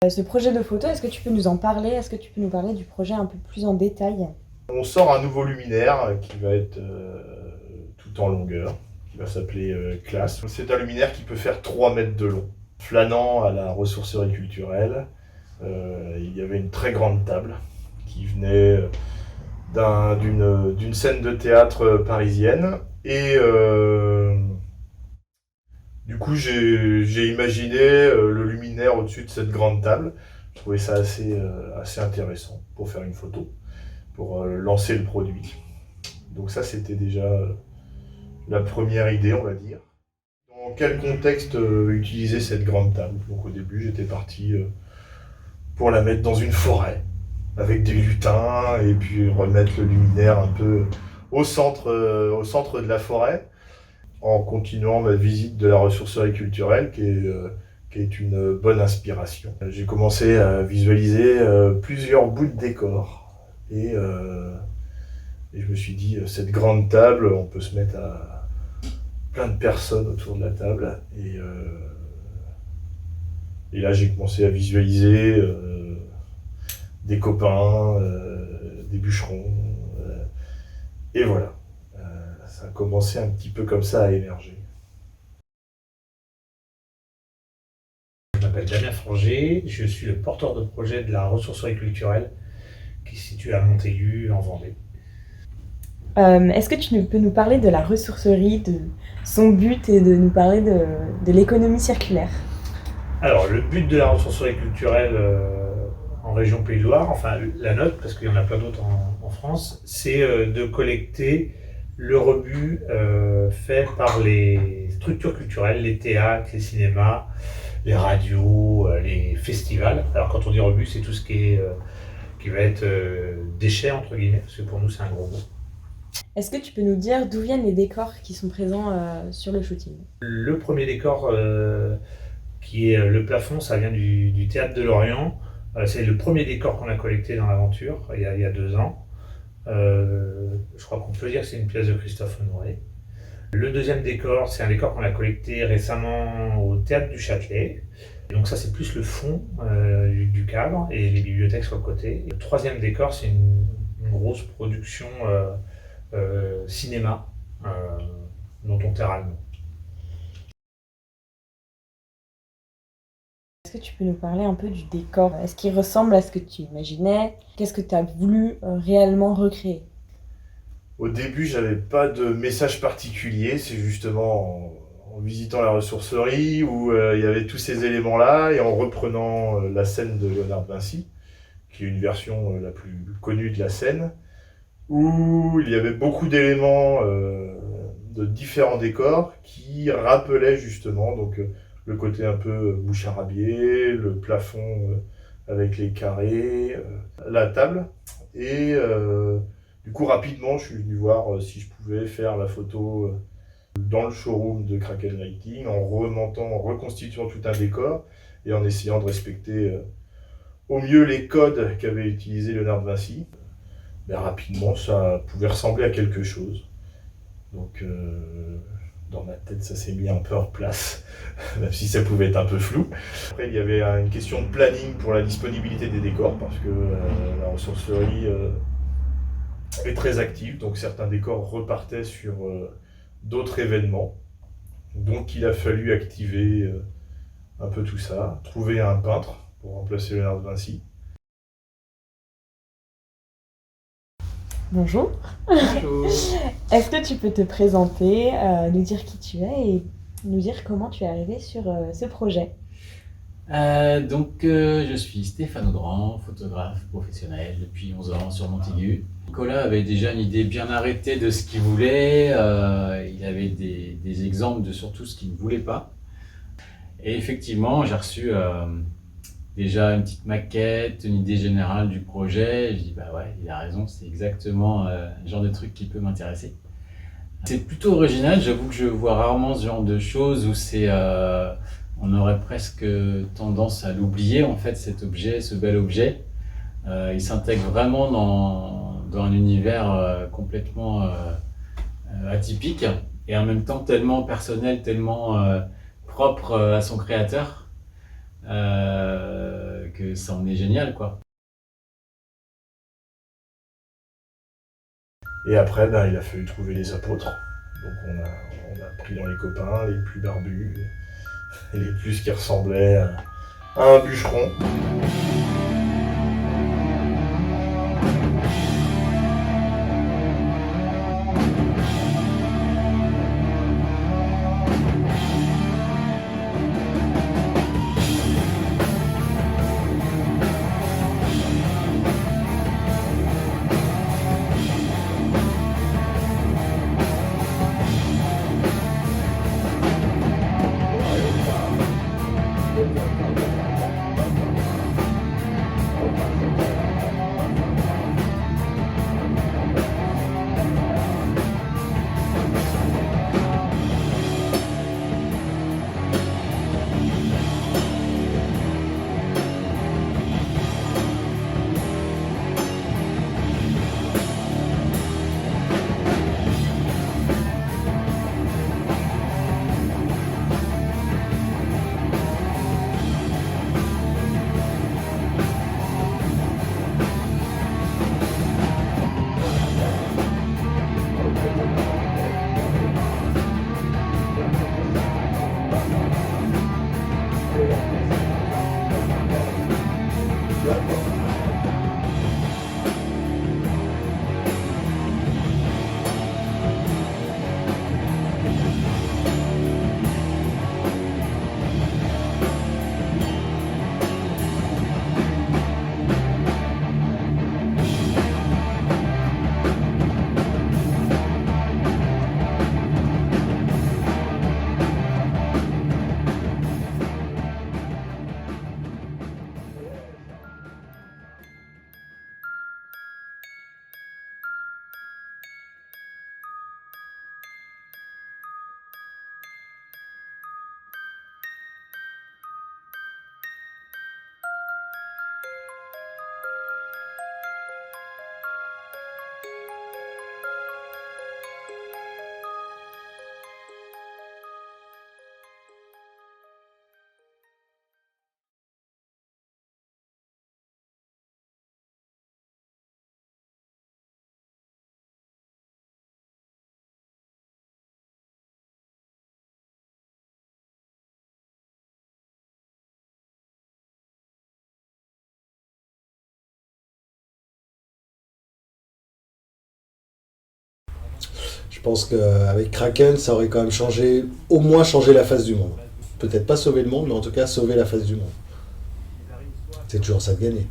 Ce projet de photo, est-ce que tu peux nous en parler? Est-ce que tu peux nous parler du projet un peu plus en détail? On sort un nouveau luminaire qui va être tout en longueur, qui va s'appeler Classe. C'est un luminaire qui peut faire 3 mètres de long. Flânant à la ressourcerie culturelle, il y avait une très grande table qui venait d'une scène de théâtre parisienne. Et du coup, j'ai imaginé le luminaire au-dessus de cette grande table. Je trouvais ça assez intéressant pour faire une photo, pour lancer le produit. Donc ça, c'était déjà la première idée, on va dire. Dans quel contexte utiliser cette grande table? Donc au début, j'étais parti pour la mettre dans une forêt, avec des lutins, et puis remettre le luminaire un peu au centre de la forêt, en continuant ma visite de la ressourcerie culturelle, qui est une bonne inspiration. J'ai commencé à visualiser plusieurs bouts de décor, et je me suis dit, cette grande table, on peut se mettre à plein de personnes autour de la table. Et là, j'ai commencé à visualiser des copains, des bûcherons. Et voilà, ça a commencé un petit peu comme ça à émerger. Je m'appelle Damien Forger, je suis le porteur de projet de la ressourcerie culturelle qui est située à Montaigu, en Vendée. Est-ce que tu peux nous parler de la ressourcerie, de son but et de nous parler de l'économie circulaire? Alors, le but de la ressourcerie culturelle en région Pays de Loire, enfin la nôtre, parce qu'il y en a plein d'autres en France, c'est de collecter le rebut fait par les structures culturelles, les théâtres, les cinémas, les radios, les festivals. Alors quand on dit rebut, c'est tout ce qui va être déchets, entre guillemets, parce que pour nous c'est un gros mot. Est-ce que tu peux nous dire d'où viennent les décors qui sont présents sur le shooting? Le premier décor qui est le plafond, ça vient du Théâtre de Lorient. C'est le premier décor qu'on a collecté dans l'aventure, il y a 2 ans. Je crois qu'on peut dire que c'est une pièce de Christophe Honoré. Le deuxième décor, c'est un décor qu'on a collecté récemment au Théâtre du Châtelet. Donc ça, c'est plus le fond du cadre et les bibliothèques sur le côté. Le troisième décor, c'est une grosse production cinéma dont on terre allemand. Est-ce que tu peux nous parler un peu du décor? Est-ce qu'il ressemble à ce que tu imaginais? Qu'est-ce que tu as voulu réellement recréer? Au début, j'avais pas de message particulier, c'est justement en visitant la ressourcerie où il y avait tous ces éléments-là, et en reprenant la scène de Léonard de Vinci, qui est une version la plus connue de la scène, où il y avait beaucoup d'éléments de différents décors qui rappelaient justement le côté un peu boucharabier, le plafond avec les carrés, la table. Et du coup, rapidement, je suis venu voir si je pouvais faire la photo dans le showroom de Kraken Lighting, en remontant, en reconstituant tout un décor et en essayant de respecter au mieux les codes qu'avait utilisé Léonard de Vinci. Ben, rapidement, ça pouvait ressembler à quelque chose. Donc, dans ma tête, ça s'est mis un peu en place, même si ça pouvait être un peu flou. Après, il y avait une question de planning pour la disponibilité des décors, parce que la ressourcerie est très active, donc certains décors repartaient sur d'autres événements. Donc, il a fallu activer un peu tout ça, trouver un peintre pour remplacer Léonard de Vinci. Bonjour. Bonjour. Est-ce que tu peux te présenter, nous dire qui tu es et nous dire comment tu es arrivé sur ce projet? Je suis Stéphane Audran, photographe professionnel depuis 11 ans sur Montaigu. Nicolas avait déjà une idée bien arrêtée de ce qu'il voulait, il avait des exemples de surtout ce qu'il ne voulait pas. Et effectivement, j'ai reçu déjà une petite maquette, une idée générale du projet. Je dis bah ouais, il a raison, c'est exactement le genre de truc qui peut m'intéresser. C'est plutôt original, j'avoue que je vois rarement ce genre de choses où on aurait presque tendance à l'oublier en fait, cet objet, ce bel objet. Il s'intègre vraiment dans un univers complètement atypique et en même temps tellement personnel, tellement propre à son créateur, ça en est génial, quoi. Et après, ben, il a fallu trouver les apôtres. Donc on a pris dans les copains les plus barbus, et les plus qui ressemblaient à un bûcheron. Je pense qu'avec Kraken, ça aurait quand même changé, au moins changé la face du monde. Peut-être pas sauver le monde, mais en tout cas sauver la face du monde. C'est toujours ça de gagner.